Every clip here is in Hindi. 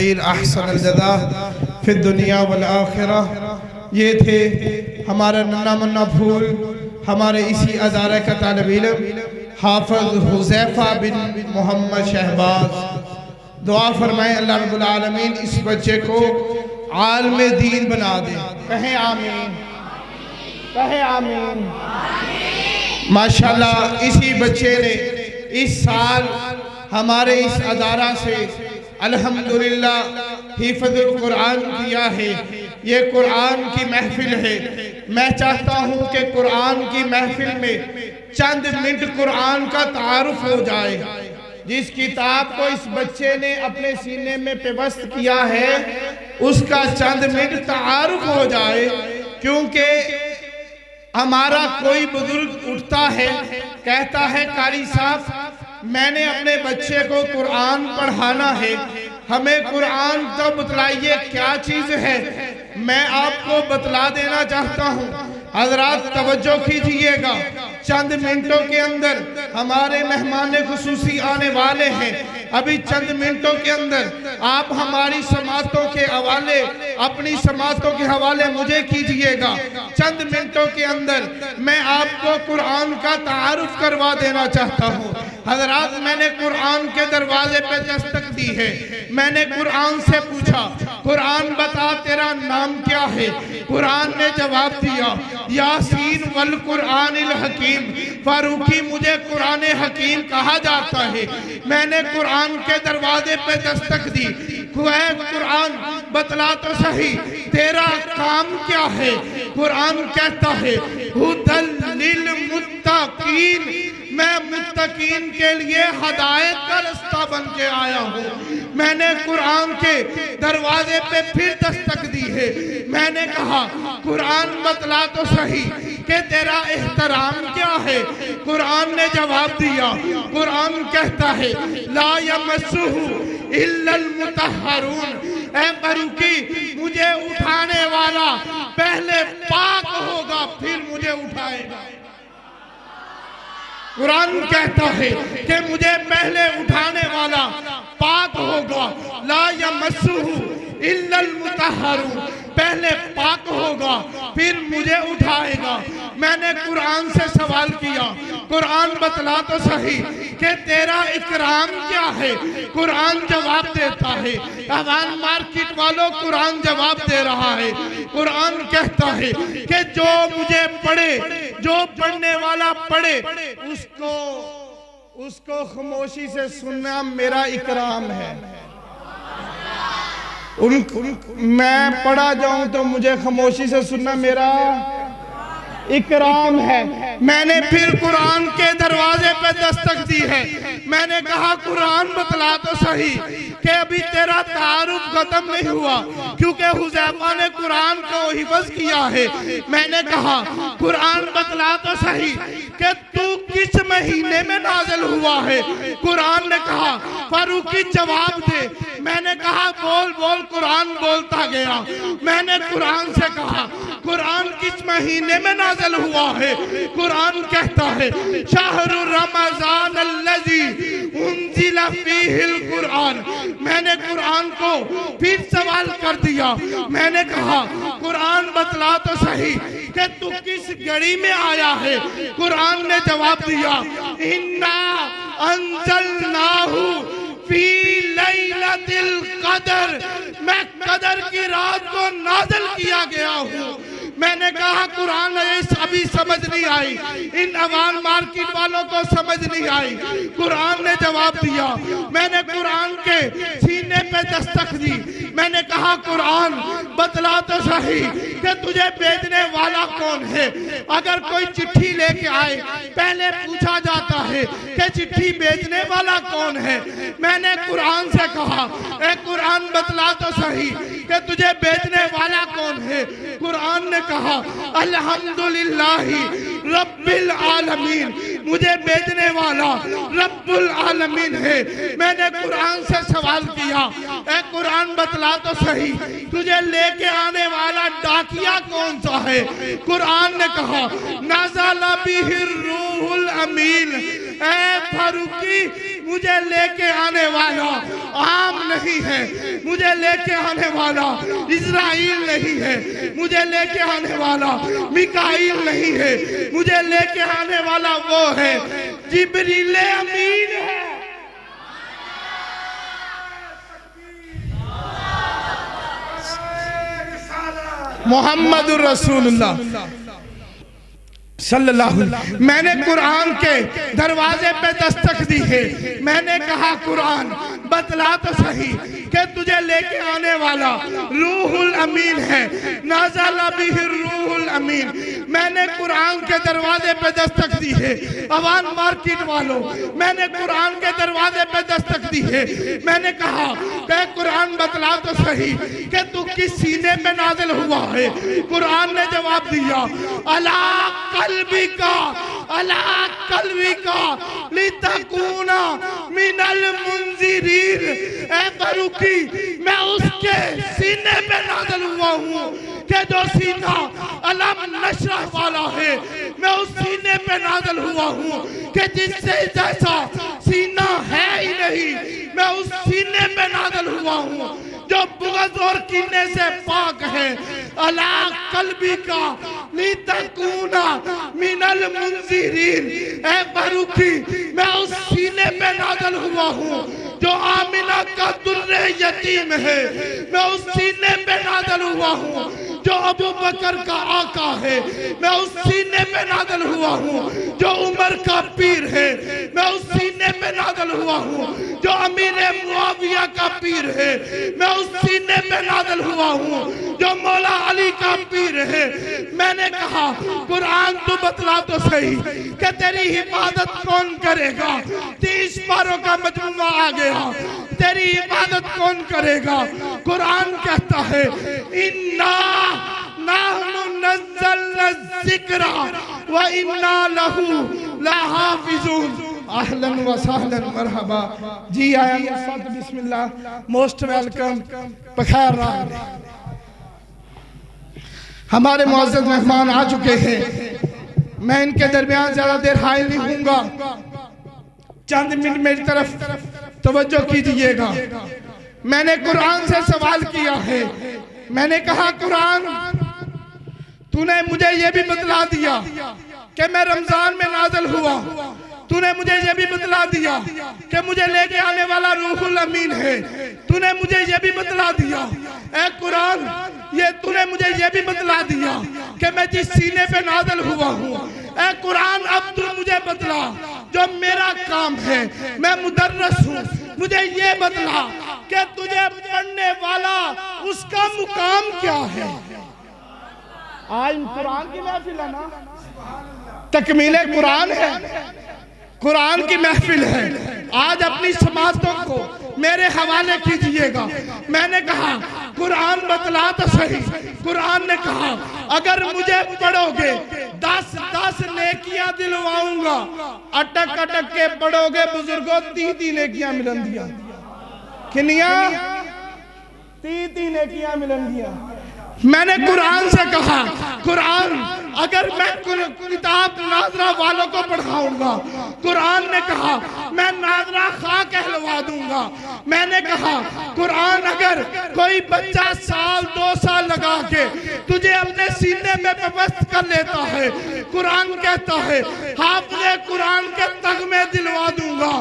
अहसन जज़ा फिद दुनिया वल आखिरह। ये थे हमारा नन्ना मुन्ना फूल, हमारे इसी अदारे का तालिब इल्म हाफिज हुज़ैफा बिन मोहम्मद शहबाज। दुआ फरमाएं अल्लाह रब्बुल आलमीन इस बच्चे को आलिम दीन बना दे। कहें आमीन, कहें आमीन। माशाल्लाह इसी बच्चे ने इस साल हमारे इस अदारा से अल्हम्दुलिल्लाह हिफ़्ज़ुल कुरान किया है। ये कुरान की महफिल है। मैं चाहता हूँ कि कुरान की महफिल में चंद मिनट कुरान का तारुफ हो जाए। जिस किताब को इस बच्चे ने अपने सीने में पेवस्त किया है उसका चंद मिनट तारुफ हो जाए, क्योंकि हमारा कोई बुजुर्ग उठता है कहता है कारी साहब मैंने अपने बच्चे को कुरान पढ़ाना है, हमें कुरान तो बतलाइए क्या चीज़ है। मैं आपको बतला देना चाहता हूँ, हजरात तवज्जो कीजिएगा। चंद मिनटों के अंदर हमारे मेहमान खुसूसी आने वाले हैं। अभी चंद मिनटों के अंदर आप हमारी समातों के हवाले, अपनी समातों के हवाले मुझे कीजिएगा। चंद मिनटों के अंदर मैं आपको कुरान का तारुफ करवा देना चाहता हूँ। हजरात मैंने कुरान के दरवाजे पे दस्तक दी है। मैंने कुरान से पूछा कुरान बता तेरा नाम क्या है। कुरान ने जवाब दिया यासीन वल कुरानिल हकीम। फारूकी मुझे कुरान हकीम कहा जाता है। मैंने कुरान के दरवाजे पे दस्तक दी। कुरान बतला तो सही तेरा काम क्या है। कुरान कहता है हुदल लिल मुत्तकीन, मैं मुत्तकीन के लिए हदायत का रास्ता बन के आया हूँ। मैंने कुरान के दरवाजे पे फिर दस्तक दी है। मैंने कहा कुरान बतला तो सही कि तेरा एहतराम क्या है। कुरान ने जवाब दिया, कुरान कहता है ला यमस्सुहु इल्लल मुतहहरून। ऐ फरूकी मुझे उठाने वाला पहले पाक होगा फिर मुझे उठाएगा। कुरान कहता है कि मुझे पहले उठाने वाला पाक होगा। ला यमस्सुहु इल्लल मुतहहरून, पहले पाक होगा फिर मुझे उठाएगा। मैंने कुरान से सवाल किया कुरान बतला तो सही कि तेरा इकराम क्या है। कुरान जवाब देता है अवान मार्केट वालों कुरान जवाब दे रहा है। कुरान कहता है कि जो मुझे पढ़े, जो पढ़ने वाला पढ़े उसको खामोशी से सुनना मेरा इकराम है। मैं पढ़ा जाऊं तो मुझे खामोशी से सुनना मेरा इकराम है। मैंने फिर कुरान के दरवाजे पे दस्तक दी है। मैंने कहा कुरान बतला तो सही कि अभी तेरा तारुफ खत्म नहीं हुआ, क्योंकि हुज़ैफा ने कुरान को हिफ्ज़ किया है। मैंने कहा कुरान बतला तो सही कि तू किस महीने में नाज़िल हुआ है। कुरान ने कहा फारूकी जवाब दे। मैंने कहा बोल बोल। कुरान बोलता गया। मैंने कुरान से कहा कुरान किस महीने में नाज़िल हुआ है। कुरान कहता है शहरु रमज़ान अल्लज़ी उन्ज़िला फ़ीहिल कुरान। मैंने कुरान को फिर सवाल कर दिया। मैंने कहा कुरान बतला तो सही कि तू किस घड़ी में आया है। कुरान ने जवाब दिया इन्ना अंज़लनाहु फी लैलतिल क़द्र, मैं कदर की रात को नाज़िल किया गया हूँ। मैंने कहा कुरान अभी समझ नहीं आई, इन अवान मार्केट वालों को समझ नहीं आई। कुरान ने जवाब दिया। मैंने कुरान के सीने पे दस्तक दी। मैंने कहा कुरान बतला तो सही कि तुझे भेजने वाला कौन है। अगर कोई चिट्ठी लेके आए पहले पूछा जाता है कि चिट्ठी भेजने वाला कौन है। मैंने कुरान से कहा ए कुरान बतला तो सही कि तुझे भेजने वाला कौन है। कुरान ने कहा अल्हम्दुलिल्लाहि रब्बिल आलमीन, मुझे भेजने वाला रब्बुल आलमीन है। मैंने कुरान से सवाल किया ए कुरान बतला तो सही तुझे लेके आने वाला डाकिया कौन सा है। कुरान ने कहा नज़ला बिहिर रूहुल अमीन, ऐ फारूकी, मुझे लेके आने वाला आम नहीं है, मुझे लेके आने वाला इज़राइल नहीं है, मुझे लेके आने वाला मिकाईल नहीं है, मुझे लेके आने वाला वो है जिब्रील अमीन है। मोहम्मदुर रसूलुल्लाह सल्लल्लाहु। मैंने कुरान के दरवाजे पे दस्तक दी है। मैंने कहा कुरान बतला तो सही कि तुझे लेके आने वाला रूहुल अमीन है, नाज़ला बिही रूहुल अमीन। मैंने कुरान के दरवाजे पे दस्तक दी है। अवान मार्केट वालों, मैंने कुरान के दरवाजे पे दस्तक दी है। मैंने कहा कि कुरान बतला तो सही कि तू किस सीने पे नाजिल हुआ है। कुरान ने जवाब दिया अला कल्बी का, अला कल्बी का लितकूना मिनल मुंजिरीन। ऐ फारूकी, मैं उसके सीने पे नाज़िल हुआ हूँ कि जो सीना अलम नशरह वाला है। मैं उस सीने पे नाज़िल हुआ हूँ कि जिससे जैसा सीना है ही नहीं। मैं उस सीने पे नाज़िल हुआ हूँ जो बुग़्ज़ और कीने से पाक है। अला कल्बी का लितकूना मिनल मुंजिरीन। ऐ फारूकी, मैं उस सीने पे नाज़िल हुआ हूँ जो आमिना का दुर्रे यतीम है। मैं उस सीने पे नाज़िल हुआ हूँ जो अबू बकर का आका है। मैं उस सीने पे नाज़िल हुआ हूँ जो उमर का पीर है। मैं उस सीने पे नाज़िल हुआ हूँ जो अमीर मुआविया का पीर है। मैं उस सीने पे नाज़िल हुआ हूँ जो मौला अली का पीर है। मैंने कहा कुरान तू बतला तो सही कि तेरी हिफाजत कौन करेगा। 30 पारों का मजमुआ आ गया, तेरी इबादत कौन करेगा। कुरान कहता है इन्ना नहनु नज़्ज़लना ज़िक्रा व इन्ना लहू लहाफ़िज़ून। अहलन व सहलन मरहबा। जी आया बिस्मिल्लाह, मोस्ट वेलकम। बखैर रहा। हमारे मुअज़्ज़ज़ मेहमान आ चुके हैं। मैं इनके दरमियान ज्यादा देर हाजिर नहीं हूँगा। चंद मिनट मेरी तरफ तवज्जो कीजिएगा। मैंने कुरान से सवाल किया है। मैंने कहा कुरान, तूने मुझे ये भी बतला दिया कि मैं रमजान में नाज़िल हुआ। तूने मुझे ये भी बतला दिया कि मुझे लेके आने वाला रूहुल अमीन है। तूने मुझे ये भी बतला दिया ऐ कुरान, ये तूने मुझे ये भी बतला दिया कि मैं जिस सीने पे नाज़िल हुआ हूँ। ऐ कुरान, अब तू मुझे बतला जो मेरा काम है। मैं मुदर्रिस हूँ, मुझे ये बतला कि तुझे पढ़ने वाला उसका मुकाम क्या है। आज कुरान की महफिल है ना, तकमीले कुरान है, कुरान की महफिल है। आज अपनी समातों को मेरे हवाले कीजिएगा। मैंने कहा कुरान बतला तो सही। कुरान ने कहा अगर मुझे पढ़ोगे 10 नेकियां दिलवाऊंगा। अटक अटक के पढ़ोगे बुजुर्गों, 30 नेकियां मिलन दिया। किनिया 30 नेकियां मिलन दिया। मैंने कुरान से कहा कुरान, अगर मैं किताब नाजरा वालों को पढ़ाऊंगा। कुरान ने कहा मैं नाजरा खा कहलवा दूंगा। मैंने कहा कुरान, अगर कोई बच्चा 1-2 साल लगा के तुझे अपने सीने में व्यवस्थ कर लेता है, कुरान कहता है हाफ़िज़े कुरान के तगमे दिलवा दूंगा।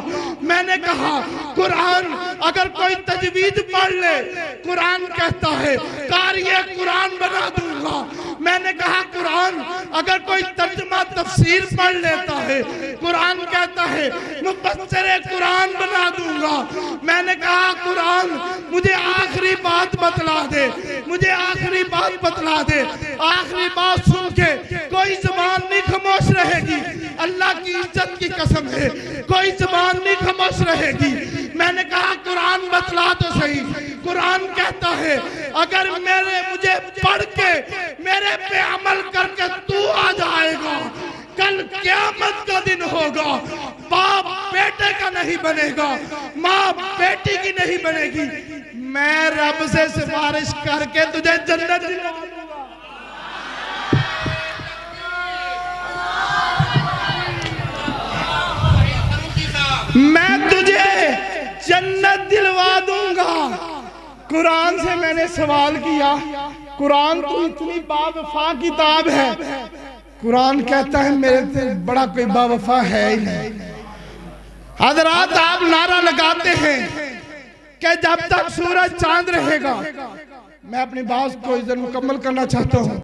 मैंने कहा कुरान, अगर कोई तजवीद पढ़ ले, कुरान कहता है कारिए कुरान बना दूंगा। मैंने कहा कुरान, अगर कोई तर्जुमा तफसीर पढ़ लेता है, कुरान कहता है मुफस्सिर कुरान बना दूंगा। मैंने कहा कुरान, मुझे आखिरी बात बतला दे, मुझे आखिरी बात बतला दे। आखिरी बात सुन के कोई जुबान नहीं खामोश रहेगी। अल्लाह की इज्जत की कसम है, कोई जुबान नहीं खामोश रहेगी। मैंने कहा कुरान बतला तो सही। कुरान कहता है अगर मुझे पढ़ के मेरे पे अमल करके तू आ जाएगा, कल क़यामत का दिन होगा। बाप बेटे का नहीं बनेगा, माँ बेटी की नहीं बनेगी। मैं रब से सिफारिश करके तुझे जन्नत दिला दूंगा। कुरान से मैंने सवाल किया, कुरान तो इतनी बावफा किताब है। कुरान कहता है मेरे से बड़ा कोई बावफा है ही नहीं। हजरात, आप नारा लगाते हैं कि जब तक सूरज चांद रहेगा। मैं अपनी बात को इधर मुकम्मल करना चाहता हूँ।